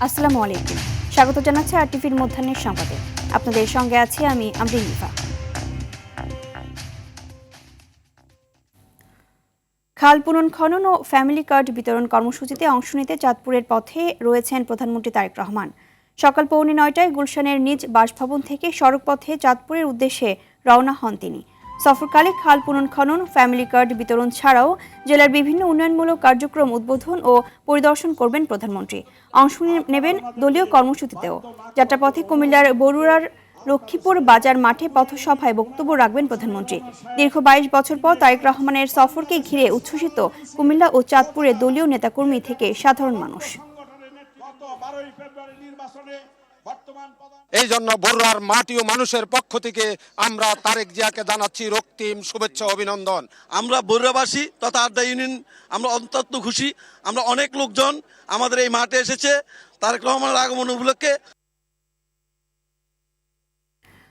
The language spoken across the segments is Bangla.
আসসালামু আলাইকুম। স্বাগত জানাচ্ছি আরটিভির মধ্যাহ্নের সংবাদে। আপনাদের সঙ্গে আছি আমি আমরিন নিফা। খাল পুনর্খনন ও ফ্যামিলি কার্ড বিতরণ কর্মসূচিতে অংশ নিতে চাঁদপুরের পথে রয়েছেন প্রধানমন্ত্রী তারেক রহমান। সকাল 8:45টায় গুলশানের নিজ বাসভবন থেকে সড়কপথে চাঁদপুরের উদ্দেশ্যে রওনা হন তিনি। সফরকালে খাল পুনর্খনন, ফ্যামিলি কার্ড বিতরণ ছাড়াও জেলার বিভিন্ন উন্নয়নমূলক কার্যক্রম উদ্বোধন ও পরিদর্শন করবেন প্রধানমন্ত্রী। অংশ নেবেন দলীয় কর্মসূচিতেও। যাত্রাপথে কুমিল্লার বরুড়ার লক্ষ্মীপুর বাজার মাঠে পথসভায় বক্তব্য রাখবেন প্রধানমন্ত্রী। দীর্ঘ 22 বছর পর তারেক রহমানের সফরকে ঘিরে উচ্ছ্বসিত কুমিল্লা ও চাঁদপুরের দলীয় নেতাকর্মী থেকে সাধারণ মানুষ। এই জন্য বরুড়ার মাটি ও মানুষের পক্ষ থেকে আমরা তারেক জিয়াকে জানাচ্ছি রক্তিম শুভেচ্ছা অভিনন্দন। আমরা বরুড়াবাসী তথা আড্ডা ইউনিয়ন আমরা অত্যন্ত খুশি। আমরা অনেক লোকজন আমাদের এই মাঠে এসেছে তারেক রহমানের আগমন উপলক্ষে।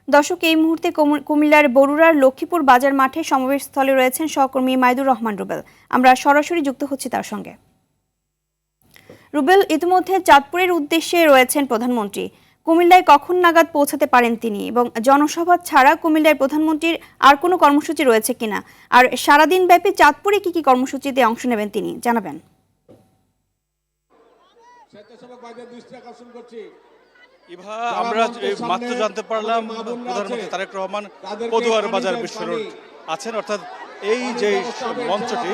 দর্শক, এই মুহূর্তে কুমিল্লার বরুড়ার লক্ষ্মীপুর বাজার মাঠে সমাবেশস্থলে রয়েছেন সহকর্মী মাইদুর রহমান রুবেল। আমরা সরাসরি যুক্ত হচ্ছি তার সঙ্গে। রুবেল, ইতিমধ্যে চাঁদপুরের উদ্দেশ্যে রয়েছেন প্রধানমন্ত্রী। কুমিল্লায় কখন নাগাদ পৌঁছাতে পারেন তিনি, এবং জনসভা ছাড়া কুমিল্লায় প্রধানমন্ত্রীর আর কোনো কর্মসূচি রয়েছে কিনা, আর সারাদিন ব্যাপী চাঁদপুরে কি কি কর্মসূচিতে অংশ নেবেন তিনি জানাবেন। আমরা মাত্র জানতে পারলাম প্রধানমন্ত্রী তারেক রহমান পদুয়ার বাজার বিশ্ব রোড আছেন, অর্থাৎ এই যে মঞ্চটি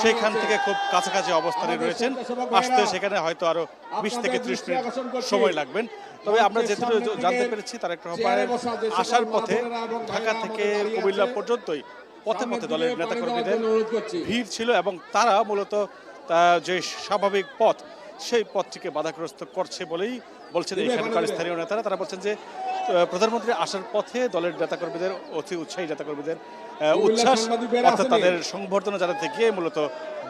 সেখান থেকে খুব কাছাকাছি অবস্থানে রয়েছেন। আসতে সেখানে হয়তো আরো 20 থেকে 30 মিনিট সময় লাগবেন। তবে আমরা যেটুকু জানতে পেরেছি তারেক রহমানের আসার পথে ঢাকা থেকে কুমিল্লা পর্যন্তই পথে পথে দলের নেতাকর্মীদের ভিড় ছিল, এবং তারা মূলত যে স্বাভাবিক পথ সেই পথটিকে বাধাগ্রস্ত করছে বলেই বলছেন এখানকার স্থানীয় নেতারা। তারা বলছেন যে প্রধানমন্ত্রী আসার পথে দলের নেতাকর্মীদের, অতি উৎসাহী নেতাকর্মীদের উচ্ছ্বাস, অর্থাৎ তাদের সংবর্ধনা জানাতে গিয়ে মূলত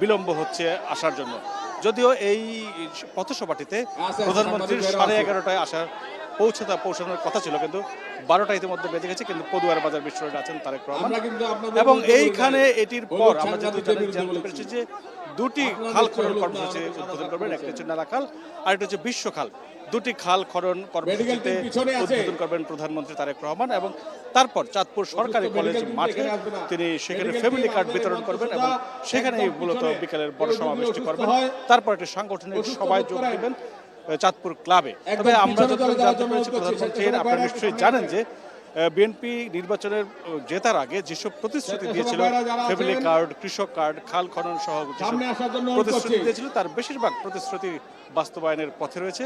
বিলম্ব হচ্ছে আসার জন্য। যদিও এই পথসভাটিতে প্রধানমন্ত্রীর 11:30টায় পৌঁছানোর কথা ছিল, কিন্তু 12টা ইতিমধ্যে বেজে গেছে। কিন্তু পদুয়ার বাজার বিশ্ব রোডে আছেন তারেক রহমান, এবং এইখানে এটির পর আমরা জানতে পেরেছি যে দুটি খাল খনন কর্মসূচি উদ্বোধন করবেন। একটা হচ্ছে নালা খাল, আর একটা হচ্ছে বিশ্ব খাল। দুটি খাল খনন কর্মসূচিতে উদ্বোধন করবেন প্রধানমন্ত্রী তারেক রহমান, এবং তারপর চাঁদপুর সরকারি কলেজ মাঠে তিনি সেখানে ফ্যামিলি কার্ড বিতরণ করবেন, এবং সেখানে মূলত বিকেলের বড় সমাবেশটি করবেন। তারপর একটি সাংগঠনিক সভায় যোগ দেবেন চাঁদপুর ক্লাবে। তবে আমরা যতটুকু জানতে পেরেছি প্রধানমন্ত্রীর, আপনারা নিশ্চয়ই জানেন যে বিএনপি নির্বাচনের জেতার আগে যেসব প্রতিশ্রুতি দিয়েছিল, ফ্যামিলি কার্ড, কৃষক কার্ড, খাল খনন সহ প্রতিশ্রুতি দিয়েছিল, তার বেশিরভাগ প্রতিশ্রুতি বাস্তবায়নের পথে রয়েছে।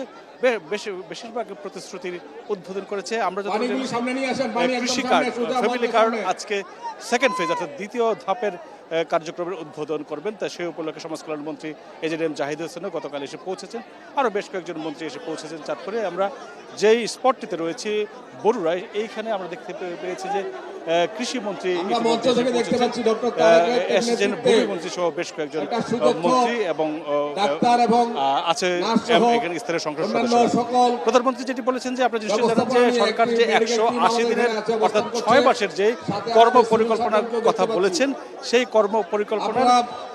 বেশিরভাগ প্রতিশ্রুতির উদ্বোধন করেছে। আমরা যত কৃষি কার্ড, ফ্যামিলি কার্ড আজকে সেকেন্ড ফেজ, অর্থাৎ দ্বিতীয় ধাপের কার্যক্রমের উদ্বোধন করবেন। তা সেই উপলক্ষে সমাজ কল্যাণ মন্ত্রী এজেড এম জাহিদ হোসেনও গতকাল এসে পৌঁছেছেন, আরও বেশ কয়েকজন মন্ত্রী এসে পৌঁছেছেন চাঁদপুরে। আমরা যেই স্পটটিতে রয়েছি বরুড়ায়, এইখানে আমরা দেখতে পেয়েছি যে কৃষিমন্ত্রী এসেছেন, ভূমিমন্ত্রী সহ বেশ কয়েকজন মন্ত্রী এবং আছে এখানে স্থানীয় সংসদ সদস্য। প্রধানমন্ত্রী যেটি বলেছেন যে আপনারা নিশ্চয়ই জানেন যে সরকার যে 180 দিনের অর্থাৎ 6 মাসের যে কর্ম পরিকল্পনার কথা বলেছেন, সেই কর্ম পরিকল্পনার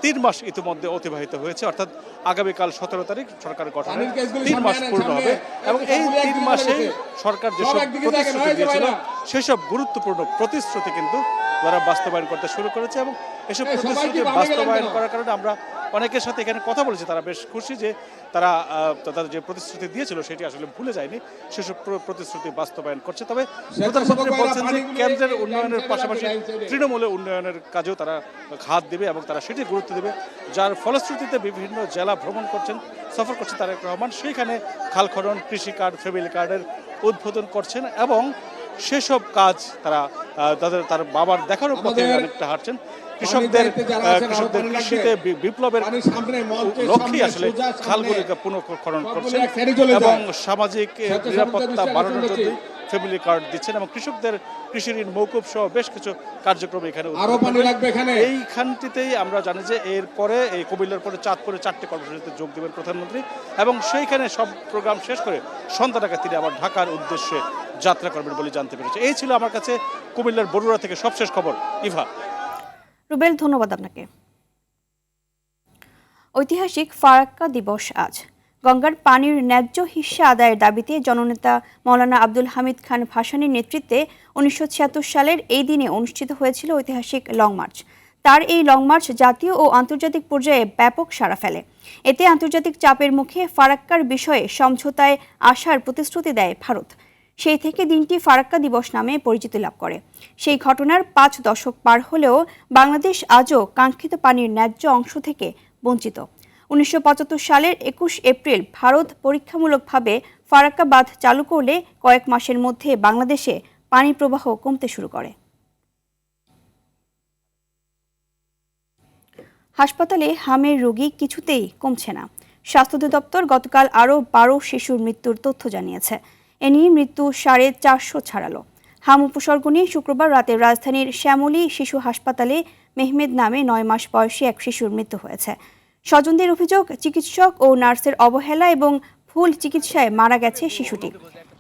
3 মাস ইতিমধ্যে অতিবাহিত হয়েছে। অর্থাৎ আগামীকাল 17 তারিখ সরকার গঠনের 3 মাস পূর্ণ হবে, এবং এই 3 মাসে সরকার যেসব প্রতিশ্রুতি দিয়েছিল সেসব গুরুত্বপূর্ণ প্রতিশ্রুতি কিন্তু তারা বাস্তবায়ন করতে শুরু করেছে। এবং এসব প্রতিশ্রুতি বাস্তবায়ন করার কারণে আমরা অনেকের সাথে এখানে কথা বলেছি, তারা বেশ খুশি যে তারা তাদের যে প্রতিশ্রুতি দিয়েছিল সেটি আসলে ভুলে যায়নি, সেসব প্রতিশ্রুতি বাস্তবায়ন করছে। তবে প্রধানমন্ত্রী বলছেন যে কেন্দ্রের উন্নয়নের পাশাপাশি তৃণমূলের উন্নয়নের কাজেও তারা হাত দেবে, এবং তারা সেটি গুরুত্ব দেবে, যার ফলশ্রুতিতে বিভিন্ন জেলা ভ্রমণ সফর করছেন তারেক রহমান। সেইখানে খাল খনন, কৃষি কার্ড, ফ্যামিলি কার্ডের উদ্বোধন করছেন, এবং সেসব কাজ তার বাবার দেখানোর পথে অনেকটা হাঁটছেন। কৃষকদের কৃষিতে বিপ্লবের লক্ষ্যে আসলে খালগুলিকে পুনঃখনন করছেন, এবং সামাজিক নিরাপত্তা বাড়ানোর জন্য ফ্যামিলি কার্ড দিচ্ছেন, এবং কৃষকদের কৃষি ঋণ মৌকুব সহ বেশ কিছু কার্যক্রম এখানে। এইখানটিতেই আমরা জানি যে এরপরে এই কুমিল্লার পরে চাঁদপুরে 4টি কর্মসূচিতে যোগ দেবেন প্রধানমন্ত্রী, এবং সেইখানে সব প্রোগ্রাম শেষ করে সন্ধ্যা নাগাদ তিনি আবার ঢাকার উদ্দেশ্যে যাত্রা করবেন বলে জানতে পেরেছি। এই ছিল আমার কাছে কুমিল্লার বরুড়া থেকে সবশেষ খবর। ইভা। রুবেল, ধন্যবাদ আপনাকে। ঐতিহাসিক ফারাক্কা দিবস আজ। গঙ্গার পানির ন্যায্য হিস্সা আদায়ের দাবিতে জননেতা মৌলানা আব্দুল হামিদ খান ভাসানীর নেতৃত্বে 1976 সালের এই দিনে অনুষ্ঠিত হয়েছিল ঐতিহাসিক লং মার্চ। তার এই লং মার্চ জাতীয় ও আন্তর্জাতিক পর্যায়ে ব্যাপক সাড়া ফেলে। এতে আন্তর্জাতিক চাপের মুখে ফারাক্কার বিষয়ে সমঝোতায় আসার প্রতিশ্রুতি দেয় ভারত। সেই থেকে দিনটি ফারাক্কা দিবস নামে পরিচিতি লাভ করে। সেই ঘটনার 5 দশক পার হলেও বাংলাদেশ আজও কাঙ্ক্ষিত পানির ন্যায্য অংশ থেকে বঞ্চিত। 1975 সালের 21 এপ্রিল ভারত পরীক্ষামূলকভাবে ফারাক্কা বাঁধ চালু করলে কয়েক মাসের মধ্যে বাংলাদেশে পানি প্রবাহ কমতে শুরু করে। হাসপাতালে হামের রোগী কিছুতেই কমছে না। স্বাস্থ্য অধিদপ্তর গতকাল আরও 12 শিশুর মৃত্যুর তথ্য জানিয়েছে। এ নিয়ে মৃত্যু 450 ছাড়ালো। হাম উপসর্গ নিয়ে শুক্রবার রাতে রাজধানীর শ্যামলী শিশু হাসপাতালে মেহমেদ নামে 9 মাস বয়সী এক শিশুর মৃত্যু হয়েছে। স্বজনদের অভিযোগ, চিকিৎসক ও নার্সের অবহেলা এবং ভুল চিকিৎসায় মারা গেছে শিশুটি।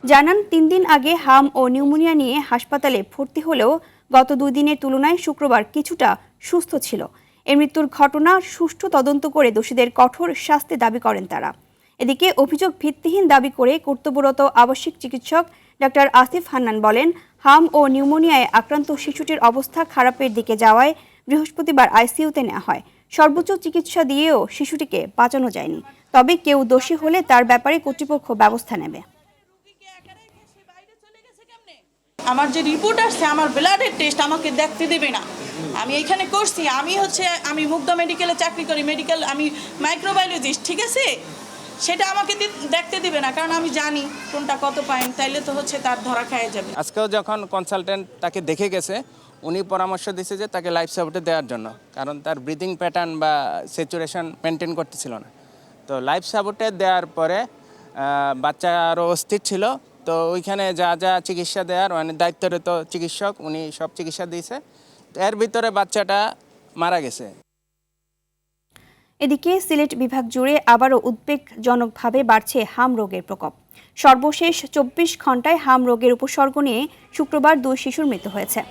জানান 3 দিন আগে হাম ও নিউমোনিয়া নিয়ে হাসপাতালে ভর্তি হলেও গত 2 দিনের তুলনায় শুক্রবার কিছুটা সুস্থ ছিল। এই মৃত্যুর ঘটনা সুষ্ঠু তদন্ত করে দোষীদের কঠোর শাস্তি দাবি করেন তারা। এদিকে অভিযোগ ভিত্তিহীন দাবি করে কর্তব্যরত আবাসিক চিকিৎসক ডাক্তার আসিফ হান্নান বলেন, হাম ও নিউমোনিয়ায় আক্রান্ত শিশুটির অবস্থা খারাপের দিকে যাওয়ায় বৃহস্পতিবার আইসিইউতে নেওয়া হয়। সর্বোচ্চ চিকিৎসা দিয়েও শিশুটিকে বাঁচানো যায়নি। তবে কেউ দোষী হলে তার ব্যাপারে কর্তৃপক্ষ ব্যবস্থা নেবে। আমার যে রিপোর্ট আসছে, আমার ব্লাডের টেস্ট আমাকে দেখতে দেবে না। আমি এখানে করছি, আমি মুগ্ধা মেডিকেলে চাকরি করি, আমি মাইক্রোবায়োলজিস্ট, ঠিক আছে? সেটা আমাকে দেখতে দিবে না, কারণ আমি জানি কোনটা কত পয়েন্ট, তাইলে তো তার ধরা খায় যাবে। আজকেও যখন কনসালটেন্ট তাকে দেখে গেছে, উনি পরামর্শ দিয়েছে যে তাকে লাইফ সাপোর্টে দেওয়ার জন্য, কারণ তার ব্রিদিং প্যাটার্ন বা স্যাচুরেশন মেনটেন করতেছিল না। তো লাইফ সাপোর্টে দেওয়ার পরে বাচ্চা আরও অস্থির ছিল। তো ওইখানে যা যা চিকিৎসা দেওয়ার মানে দায়িত্বরত চিকিৎসক, উনি সব চিকিৎসা দিয়েছে। এর ভিতরে বাচ্চাটা মারা গেছে। এদিকে সিলেট বিভাগ জুড়ে আবারও উদ্বেগজনকভাবে বাড়ছে হাম রোগের প্রকোপ। সর্বশেষ 24 ঘন্টায় হাম রোগের উপসর্গ নিয়ে শুক্রবার 2 শিশুর মৃত্যু হয়েছে।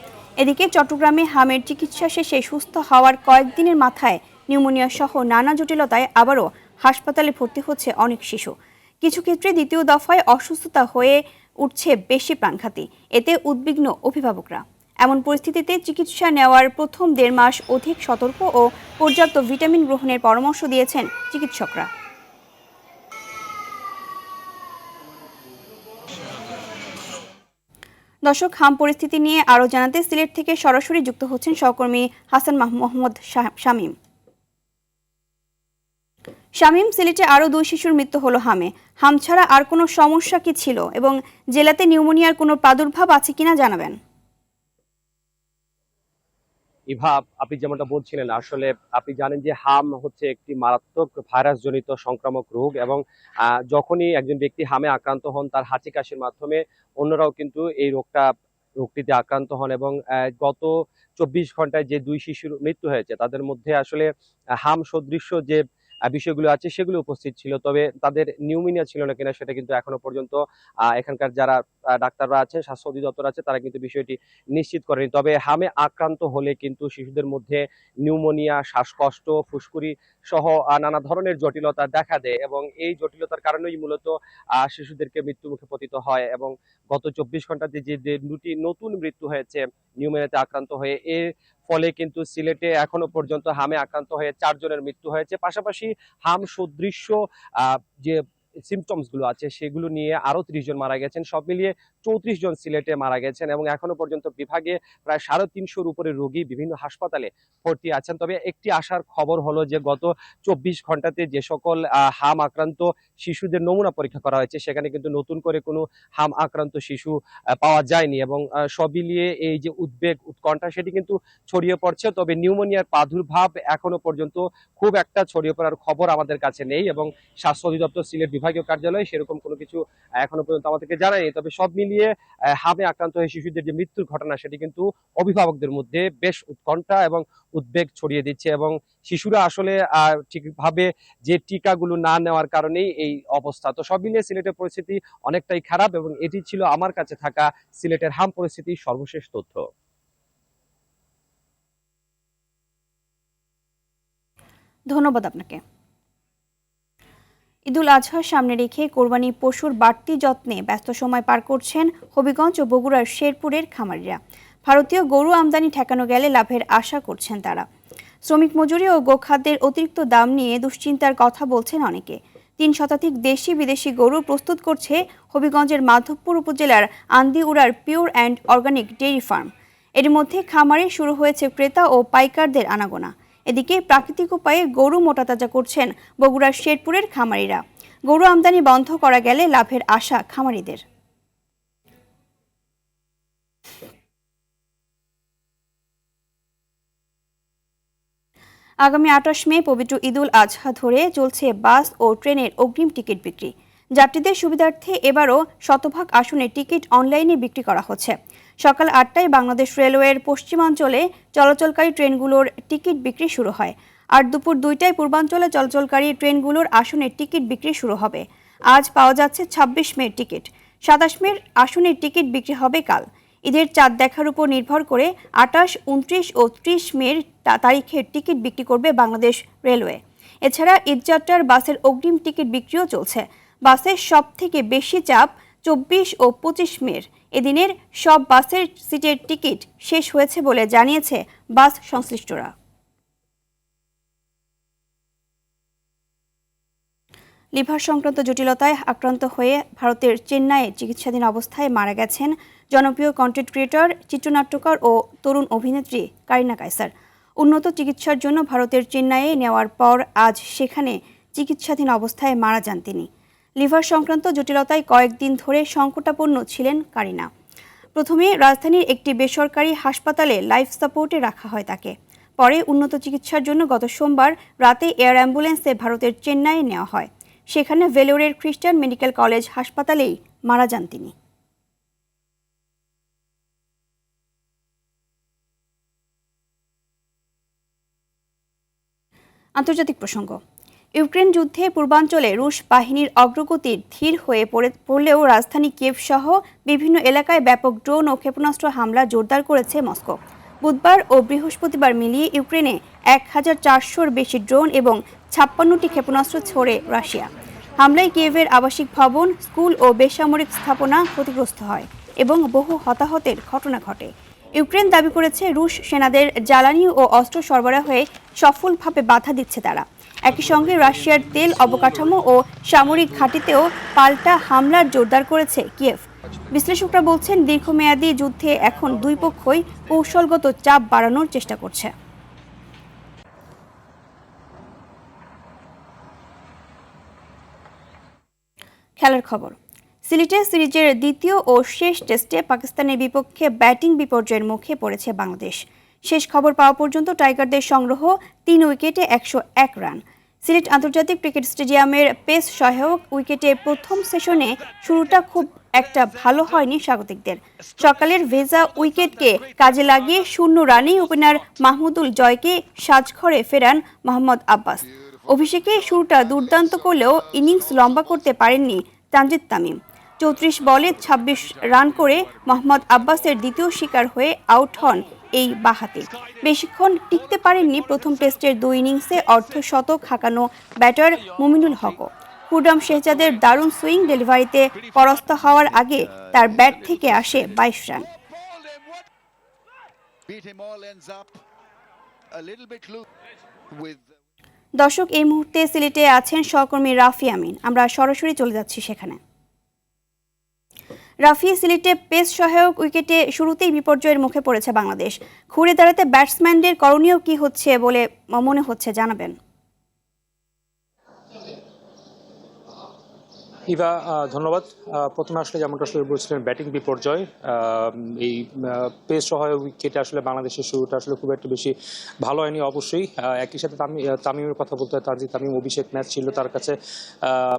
এদিকে চট্টগ্রামে হামের চিকিৎসা শেষে সুস্থ হওয়ার কয়েকদিনের মাথায় নিউমোনিয়া সহ নানা জটিলতায় আবারও হাসপাতালে ভর্তি হচ্ছে অনেক শিশু। কিছু ক্ষেত্রে দ্বিতীয় দফায় অসুস্থতা হয়ে উঠছে বেশি প্রাণঘাতী। এতে উদ্বিগ্ন অভিভাবকরা। এমন পরিস্থিতিতে চিকিৎসা নেওয়ার প্রথম 1.5 মাস অধিক সতর্ক ও পর্যাপ্ত ভিটামিন গ্রহণের পরামর্শ দিয়েছেন চিকিৎসকরা। দর্শক, হাম পরিস্থিতি নিয়ে আরও জানাতে সিলেট থেকে সরাসরি যুক্ত হচ্ছেন সহকর্মী হাসান মোহাম্মদ শামীম। শামীম, সিলেটে আরও 2 শিশুর মৃত্যু হলো হামে। হাম ছাড়া আর কোনো সমস্যা কি ছিল এবং জেলাতে নিউমোনিয়ার কোনো প্রাদুর্ভাব আছে কিনা জানাবেন। ইভা, আপনি যেমনটা বলছিলেন, আসলে আপনি জানেন যে হাম হচ্ছে একটি মারাত্মক ভাইরাস জনিত সংক্রামক রোগ, এবং যখনই একজন ব্যক্তি হামে আক্রান্ত হন, তার হাঁচি কাশির মাধ্যমে অন্যরাও কিন্তু এই রোগটিতে আক্রান্ত হন। এবং গত 24 ঘন্টায় যে 2 শিশুর মৃত্যু হয়েছে, তাদের মধ্যে আসলে হাম সদৃশ্য যে বিষয়গুলো আছে সেগুলো উপস্থিত ছিল। তবে তাদের নিউমোনিয়া ছিল না কিনা সেটা কিন্তু এখনো পর্যন্ত এখানকার যারা ডাক্তাররা আছেন, স্বাস্থ্য অধিদপ্তর আছে, তারা কিন্তু বিষয়টি নিশ্চিত করেনি। তবে হামে আক্রান্ত হলে কিন্তু শিশুদের মধ্যে নিউমোনিয়া, শ্বাসকষ্ট, ফুসকুড়ি সহ নানা ধরনের জটিলতা দেখা দেয়, এবং এই জটিলতার কারণেই মূলত শিশুদেরকে মৃত্যুমুখে পতিত হয়। এবং গত 24 ঘন্টাতে যে 2টি নতুন মৃত্যু হয়েছে নিউমোনিয়াতে আক্রান্ত হয়ে, এর ফলে কিন্তু সিলেটে এখনো পর্যন্ত হামে আক্রান্ত হয়ে 4 জনের মৃত্যু হয়েছে। পাশাপাশি হাম সদৃশ্য যে সিমটমস গুলো আছে সেগুলো নিয়ে আরো 30 জন মারা গেছেন। সব মিলিয়ে 34 জন সিলেটে মারা গেছেন, এবং এখনো পর্যন্ত বিভাগে প্রায় 350-র উপরে রোগী বিভিন্ন হাসপাতালে ভর্তি আছেন। তবে একটি আশার খবর হলো যে গত 24 ঘন্টাতে যে সকল হাম আক্রান্ত শিশুদের নমুনা পরীক্ষা করা হয়েছে, সেখানে কিন্তু নতুন করে কোনো হাম আক্রান্ত শিশু পাওয়া যায়নি। এবং সব মিলিয়ে এই যে উদ্বেগ, উৎকণ্ঠা, সেটি কিন্তু ছড়িয়ে পড়ছে। তবে নিউমোনিয়ার প্রাদুর্ভাব এখনো পর্যন্ত খুব একটা ছড়িয়ে পড়ার খবর আমাদের কাছে নেই, এবং স্বাস্থ্য অধিদপ্তর সিলেট বিভাগীয় কার্যালয়ে সেরকম কোনো কিছু এখনো পর্যন্ত আমাদেরকে জানায়নি। তবে সব মিলিয়ে হামে আক্রান্ত হয়ে শিশুদের যে মৃত্যুর ঘটনা, সেটি কিন্তু অভিভাবকদের মধ্যে বেশ উৎকণ্ঠা এবং উদ্বেগ ছড়িয়ে দিচ্ছে, এবং শিশুরা আসলে ঠিকভাবে যে টিকাগুলো না নেওয়ার কারণেই এই অবস্থা। তো সব মিলিয়ে সিলেটের পরিস্থিতি অনেকটাই খারাপ, এবং এটি ছিল আমার কাছে থাকা সিলেটের হাম পরিস্থিতির সর্বশেষ তথ্য। ধন্যবাদ আপনাকে। ঈদুল আজহার সামনে রেখে কোরবানি পশুর বাড়তি যত্নে ব্যস্ত সময় পার করছেন হবিগঞ্জ ও বগুড়ার শেরপুরের খামারিরা। ভারতীয় গরু আমদানি ঠেকানো গেলে লাভের আশা করছেন তারা। শ্রমিক মজুরি ও গোখাদ্যের অতিরিক্ত দাম নিয়ে দুশ্চিন্তার কথা বলছেন অনেকে। ৩ শতাধিক দেশি বিদেশি গরু প্রস্তুত করছে হবিগঞ্জের মাধবপুর উপজেলার আন্দিউড়ার pure and organic dairy farm. এর মধ্যে খামারে শুরু হয়েছে ক্রেতা ও পাইকারদের আনাগোনা। এদিকে প্রাকৃতিক উপায়ে গরু মোটাতাজা করছেন বগুড়ার শেরপুরের খামারিরা। গরু আমদানি বন্ধ করা গেলে লাভের আশা খামারিদের। আগামী ২৮ মে পবিত্র ঈদুল আজহা ধরে চলছে বাস ও ট্রেনের অগ্রিম টিকিট বিক্রি। যাত্রীদের সুবিধার্থে এবারও শতভাগ আসনের টিকিট অনলাইনে বিক্রি করা হচ্ছে। সকাল ৮টায় বাংলাদেশ রেলওয়ের পশ্চিমাঞ্চলে চলাচলকারী ট্রেনগুলোর টিকিট বিক্রি শুরু হয়। আর দুপুর ২টায় পূর্বাঞ্চলে চলাচলকারী ট্রেনগুলোর আসনের টিকিট বিক্রি শুরু হবে। আজ পাওয়া যাচ্ছে ২৬ মের টিকিট। ২৭ মের আসনের টিকিট বিক্রি হবে কাল। ঈদের চাঁদ দেখার উপর নির্ভর করে ২৮, ২৯ ও ৩০ মের তারিখের টিকিট বিক্রি করবে বাংলাদেশ রেলওয়ে। এছাড়া ঈদযাত্রার বাসের অগ্রিম টিকিট বিক্রিও চলছে। বাসের সব থেকে বেশি চাপ ২৪ ও ২৫ মের। এদিনের সব বাসের সিটের টিকিট শেষ হয়েছে বলে জানিয়েছে বাস সংশ্লিষ্টরা। লিভার সংক্রান্ত জটিলতায় আক্রান্ত হয়ে ভারতের চেন্নাইয়ে চিকিৎসাধীন অবস্থায় মারা গেছেন জনপ্রিয় কন্টেন্ট ক্রিয়েটর, চিত্রনাট্যকার ও তরুণ অভিনেত্রী কারিনা কায়সার। উন্নত চিকিৎসার জন্য ভারতের চেন্নাইয়ে নেওয়ার পর আজ সেখানে চিকিৎসাধীন অবস্থায় মারা যান তিনি। লিভার সংক্রান্ত জটিলতায় কয়েকদিন ধরে সংকটাপন্ন ছিলেন কারিনা। প্রথমে রাজধানীর একটি বেসরকারি হাসপাতালে লাইফ সাপোর্টে রাখা হয় তাকে। পরে উন্নত চিকিৎসার জন্য গত সোমবার রাতে এয়ার অ্যাম্বুলেন্সে ভারতের চেন্নাইয়ে নেওয়া হয়। সেখানে ভেলোরের খ্রিস্টান মেডিকেল কলেজ হাসপাতালেই মারা যান তিনি। আন্তর্জাতিক প্রসঙ্গ। ইউক্রেন যুদ্ধে পূর্বাঞ্চলে রুশ বাহিনীর অগ্রগতি ধীর হয়ে পড়লেও রাজধানী কিয়েভ সহ বিভিন্ন এলাকায় ব্যাপক ড্রোন ও ক্ষেপণাস্ত্র হামলা জোরদার করেছে মস্কো। বুধবার ও বৃহস্পতিবার মিলিয়ে ইউক্রেনে ১,৪০০-র বেশি ড্রোন এবং ৫৬টি ক্ষেপণাস্ত্র ছোড়ে রাশিয়া। হামলায় কিয়েভের আবাসিক ভবন, স্কুল ও বেসামরিক স্থাপনা ক্ষতিগ্রস্ত হয় এবং বহু হতাহতের ঘটনা ঘটে। ইউক্রেন দাবি করেছে রুশ সেনাদের জ্বালানি ও অস্ত্র সরবরাহে সফলভাবে বাধা দিচ্ছে তারা। একই সঙ্গে রাশিয়ার তেল অবকাঠামো ও সামরিক ঘাঁটিতেও পাল্টা হামলার জোরদার করেছে কিয়েভ। বিশ্লেষকরা বলছেন দীর্ঘমেয়াদী যুদ্ধে এখন দুই পক্ষই কৌশলগত চাপ বাড়ানোর চেষ্টা করছে। খেলার খবর। সিলেটে সিরিজের দ্বিতীয় ও শেষ টেস্টে পাকিস্তানের বিপক্ষে ব্যাটিং বিপর্যয়ের মুখে পড়েছে বাংলাদেশ। শেষ খবর পাওয়া পর্যন্ত টাইগারদের সংগ্রহ ৩ উইকেটে ১০১ রান। সিলেট আন্তর্জাতিক ক্রিকেট স্টেডিয়ামের পেস সহায়ক উইকেটে প্রথম সেশনে শুরুটা খুব একটা ভালো হয়নি স্বাগতিকদের। সকালের ভেজা উইকেটকে কাজে লাগিয়ে 0 রানেই ওপেনার মাহমুদুল জয়কে সাজঘরে ফেরান মোহাম্মদ আব্বাস। অভিষেকে শুরুটা দুর্দান্ত করলেও ইনিংস লম্বা করতে পারেননি তানজিদ তামিম। ৩৪ বলে ২৬ রান করে মোহাম্মদ আব্বাসের দ্বিতীয় শিকার হয়ে আউট হন এই বাঁহাতি। বেশিক্ষণ টিকতে পারেননি প্রথম টেস্টের ২ ইনিংসে অর্ধশতক হাঁকানো ব্যাটার মুমিনুল হকও। খুররাম শেহজাদের দারুণ সুইং ডেলিভারিতে পরাস্ত হওয়ার আগে তার ব্যাট থেকে আসে ২২ রান। দর্শক, এই মুহূর্তে সিলেটে আছেন সহকর্মী রাফি আমিন। আমরা সরাসরি চলে যাচ্ছি সেখানে। রাফি, সিলেটে পেস সহায়ক উইকেটে শুরুতেই বিপর্যয়ের মুখে পড়েছে বাংলাদেশ। ঘুরে দাঁড়াতে ব্যাটসম্যানদের করণীয় কি হচ্ছে বলে মনে হচ্ছে, জানাবেন। ইভা, ধন্যবাদ। প্রথমে আসলে যেমনটা আসলে বলছিলেন, ব্যাটিং বিপর্যয়। এই পেস সহায়ক উইকেটে আসলে বাংলাদেশের শুরুটা আসলে খুব একটা বেশি ভালো হয়নি অবশ্যই। একই সাথে তামিমের কথা বলতে হয়, তানজিদ তামিম অভিষেক ম্যাচ ছিল, তার কাছে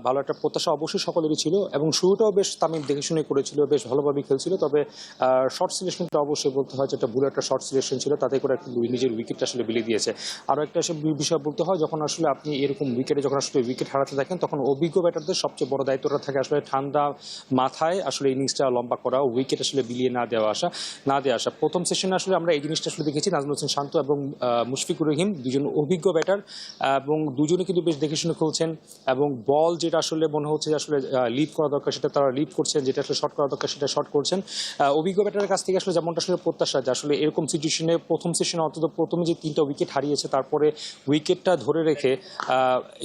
ভালো একটা প্রত্যাশা অবশ্যই সকলেরই ছিল এবং শুরুটাও বেশ তামিম দেখে শুনে করেছিল, বেশ ভালোভাবেই খেলছিল। তবে শর্ট সিলেকশনটা অবশ্যই বলতে হয় যেটা ভুল একটা শর্ট সিলেকশন ছিল, তাতে করে একটা নিজের উইকেটটা আসলে বিলিয়ে দিয়েছে। আরও একটা বিষয় বলতে হয়, যখন আসলে আপনি এরকম উইকেটে যখন আসলে উইকেট হারাতে থাকেন তখন অভিজ্ঞ ব্যাটারদের সবচেয়ে বড় দায়িত্ব দায়িত্বটা থাকে আসলে ঠান্ডা মাথায় আসলে ইনিংসটা লম্বা করা, উইকেট আসলে বিলিয়ে না দেওয়া আসা। প্রথম সেশনে আসলে আমরা এই জিনিসটা আসলে দেখেছি, নাজমুল হোসেন শান্ত এবং মুশফিকুর রহিম দুজন অভিজ্ঞ ব্যাটার এবং দুজনে কিন্তু বেশ দেখে শুনে খেলছেন এবং বল যেটা আসলে মনে হচ্ছে যে আসলে লিড করা দরকার সেটা তারা লিড করছেন, যেটা আসলে শর্ট করা দরকার সেটা শর্ট করছেন। অভিজ্ঞ ব্যাটারের কাছ থেকে আসলে যেমনটা আসলে প্রত্যাশা যে আসলে এরকম সিচুয়েশনে প্রথম সেশনে অন্তত প্রথমে যে 3টা উইকেট হারিয়েছে তারপরে উইকেটটা ধরে রেখে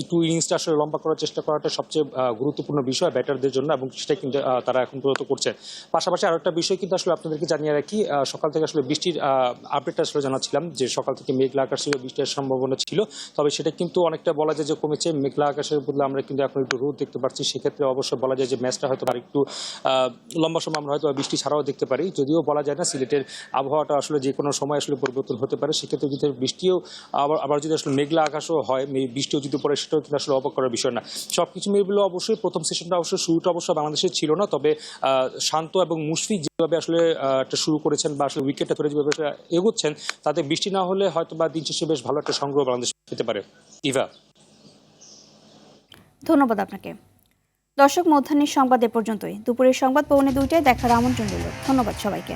একটু ইনিংসটা আসলে লম্বা করার চেষ্টা করাটা সবচেয়ে গুরুত্বপূর্ণ বিষয় ব্যাটারদের জন্য এবং সেটা কিন্তু তারা এখন পর্যন্ত করছে। পাশাপাশি আরেকটা বিষয় কিন্তু আসলে আপনাদেরকে জানিয়ে রাখি, সকাল থেকে আসলে বৃষ্টির আপডেটটা আসলে জানাচ্ছিলাম যে সকাল থেকে মেঘলা আকাশ ছিল, বৃষ্টির সম্ভাবনা ছিল, তবে সেটা কিন্তু অনেকটা বলা যায় যে কমেছে। মেঘলা আকাশের বদলে আমরা কিন্তু এখন একটু রোদ দেখতে পাচ্ছি, সেক্ষেত্রে অবশ্যই বলা যায় যে ম্যাচটা হয়তো আর একটু লম্বা সময় আমরা হয়তো বৃষ্টি ছাড়াও দেখতে পারি, যদিও বলা যায় না, সিলেটের আবহাওয়াটা আসলে যে কোনো সময় আসলে পরিবর্তন হতে পারে। সেক্ষেত্রে যদি বৃষ্টিও আবার যদি আসলে মেঘলা আকাশও হয়, বৃষ্টিও যদি পড়ে সেটাও কিন্তু আসলে অবাক করার বিষয় না। সবকিছু মিলে অবশ্যই প্রথম সেশনটা অবশ্যই শুরুটা অবশ্যই বাংলাদেশের ছিল না, তবে শান্ত এবং মুশফিক যেভাবে আসলে একটা শুরু করেছেন বা আসলে উইকেটটা ধরে যেভাবে এগোচ্ছেন, তাতে বৃষ্টি না হলে হয়তো বা দিন শেষে বেশ ভালো একটা সংগ্রহ বাংলাদেশ পেতে পারে। ইভা, ধন্যবাদ আপনাকে। দর্শক, মধ্যাহ্নের সংবাদ এ পর্যন্তই। দুপুরের সংবাদ পৌনে 2টায় দেখার আমন্ত্রণ রইল। ধন্যবাদ সবাইকে।